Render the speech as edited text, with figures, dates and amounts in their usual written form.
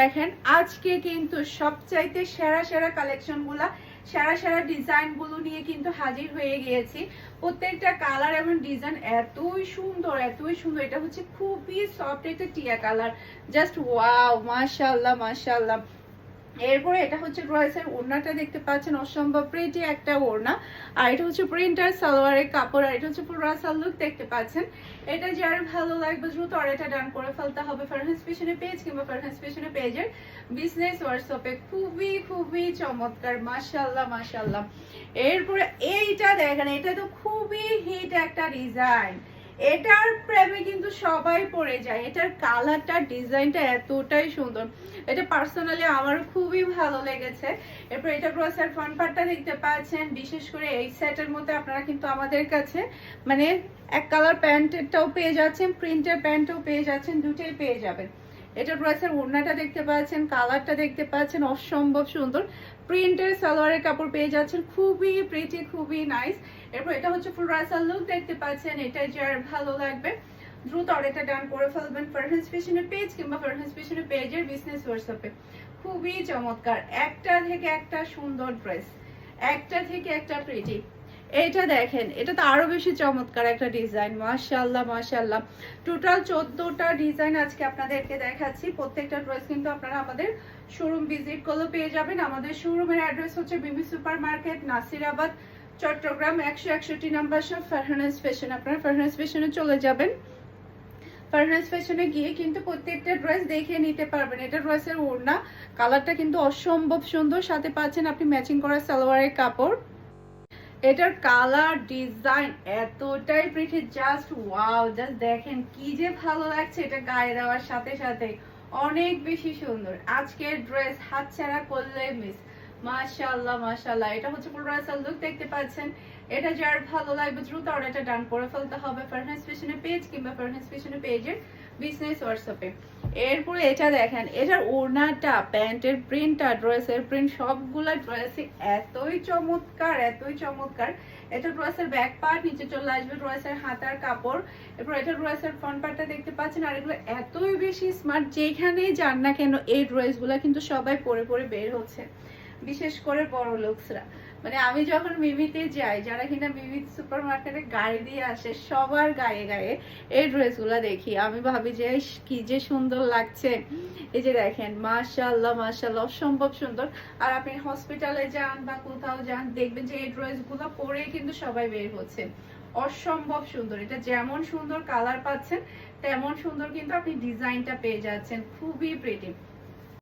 দেখেন আজকে কিন্তু সবচাইতে সেরা সেরা কালেকশনগুলা সেরা ডিজাইনগুলো নিয়ে কিন্তু হাজির হয়ে গিয়েছি। প্রত্যেকটা কালার এবং ডিজাইন এতই সুন্দর এটা হচ্ছে খুবই সফট একটা টিয়া কালার, জাস্ট ওয়াও, মাশাআল্লাহ মাশাআল্লাহ। এরপরে এটা হচ্ছে ড্রেসের ওড়নাটা দেখতে পাচ্ছেন, অসম্ভব প্রিটি একটা ওড়না। আর এটা হচ্ছে প্রিন্টার সালোয়ারের কাপড়, আর এটা হচ্ছে পুরো রাসাল লুক দেখতে পাচ্ছেন। এটা যার ভালো লাগবে দ্রুত অর্ডারটা ডান করে ফেলতে হবে ফারহানাস ফ্যাশনের পেজ কিংবা ফারহানাস ফ্যাশনের পেজের বিজনেস হোয়াটসঅ্যাপে। খুবই খুবই চমৎকার, মাশাআল্লাহ মাশাআল্লাহ। এরপরে এইটা দেখেন, এটা তো খুবই হিট একটা ডিজাইন, এটার প্রেমে কিন্তু সবাই পড়ে যায়। এটার কালারটা ডিজাইনটা এতটাই সুন্দর, এটা পার্সোনালি আমার খুবই ভালো লেগেছে। এরপর এটা ড্রেসের ফ্রন্ট পার্টটা দেখতে পাচ্ছেন, বিশেষ করে এই সেটের মধ্যে আপনারা কিন্তু আমাদের কাছে মানে এক কালার প্যান্টটাও পেয়ে যাচ্ছেন, প্রিন্টের প্যান্টও পেয়ে যাচ্ছেন, দুটোই পেয়ে যাবেন। এটা ড্রেসের ওড়নাটা দেখতে পাচ্ছেন, কালারটা দেখতে পাচ্ছেন, অসম্ভব সুন্দর। প্রিন্টের সালোয়ারের কাপড় পেয়ে যাচ্ছেন, খুবই প্রিটি, খুবই নাইস। এরপর এটা হচ্ছে ফুল রাসাল লুক দেখতে পাচ্ছেন। এটা যার ভালো লাগবে দ্রুত অর্ডারটা ডান করে ফেলবেন ফারহানাস ফ্যাশনের পেজ কিংবা ফারহানাস ফ্যাশনের পেজের বিজনেস হোয়াটসঅ্যাপে। খুবই চমৎকার, একটা থেকে একটা সুন্দর ড্রেস, একটা থেকে একটা প্রিটি। এটা দেখেন, এটা তো আরো বেশি চমৎকার একটা ডিজাইন, মাশাআল্লাহ মাশাআল্লাহ। টোটাল 14টা ডিজাইন আজকে আপনাদেরকে দেখাচ্ছি। প্রত্যেকটা ড্রেস কিন্তু আপনারা আমাদের শোরুম ভিজিট করলে পেয়ে যাবেন। আমাদের শোরুমের অ্যাড্রেস হচ্ছে বিবি super market, Nasirabad, Chattogram 161 number shop, Farhana's fashion. আপনারা ফারহানাস ফ্যাশনে চলে যাবেন, ফারহানাস ফ্যাশনে গিয়ে কিন্তু প্রত্যেকটা ড্রেস দেখে নিতে পারবেন। এটা ড্রেসের ওড়না, কালারটা কিন্তু অসম্ভব সুন্দর, সাথে পাচ্ছেন আপনি ম্যাচিং করা সালোয়ারের কাপড়। এটার কালার ডিজাইন এতটাই প্রিটি, জাস্ট ওয়াও, জাস্ট দেখেন কি যে ভালো লাগছে এটা গায়ে দেওয়ার সাথে সাথে, অনেক বেশি সুন্দর। আজকের ড্রেস হাতছাড়া করলে মিস, মাশাআল্লাহ মাশাআল্লাহ। এটা হচ্ছে পুরো রাসাল লুক দেখতে পাচ্ছেন। এটা যার ভালো লাগবে দ্রুত অর্ডারটা ডান করে ফেলতে হবে ফারহানাস ফ্যাশনের পেজ কিংবা ফারহানাস ফ্যাশনের পেজের বিজনেস হোয়াটসঅ্যাপে। এরপরে এটা দেখেন, এটার ওড়নাটা, প্যান্টের প্রিন্টটা, ড্রেসের প্রিন্ট, সবগুলা ড্রেসে এতই চমৎকার এতই চমৎকার। এটা ড্রেসের ব্যাক পার্ট, নিচে চলে আসবে ড্রেসের হাতার কাপড়। এরপর এটা ড্রেসের ফ্রন্ট পার্টটা দেখতে পাচ্ছেন। আর এগুলো এতই বেশি স্মার্ট, যেখানেই যান না কেন এই ড্রেসগুলো কিন্তু সবাই পরে পরে বের হচ্ছে, বিশেষ করে বড় লোকসরা। মানে আমি যখন মিমিতে যাই, যারা কিনা মিমি সুপার মার্কেটে গাড়ি দিয়ে আসে, সবার গায়ে গায়ে এই ড্রেসগুলো দেখি, আমি ভাবি যে কি যে সুন্দর লাগছে। এই যে দেখেন, মাশাআল্লাহ মাশাআল্লাহ, অসম্ভব সুন্দর। আর আপনি হসপিটালে যান বা কোথাও যান, দেখবেন যে এই ড্রেসগুলো পরেই কিন্তু সবাই বের হচ্ছে, অসম্ভব সুন্দর। এটা যেমন সুন্দর কালার পাচ্ছেন, তেমন সুন্দর কিন্তু আপনি ডিজাইনটা পেয়ে যাচ্ছেন, খুবই প্রিটি।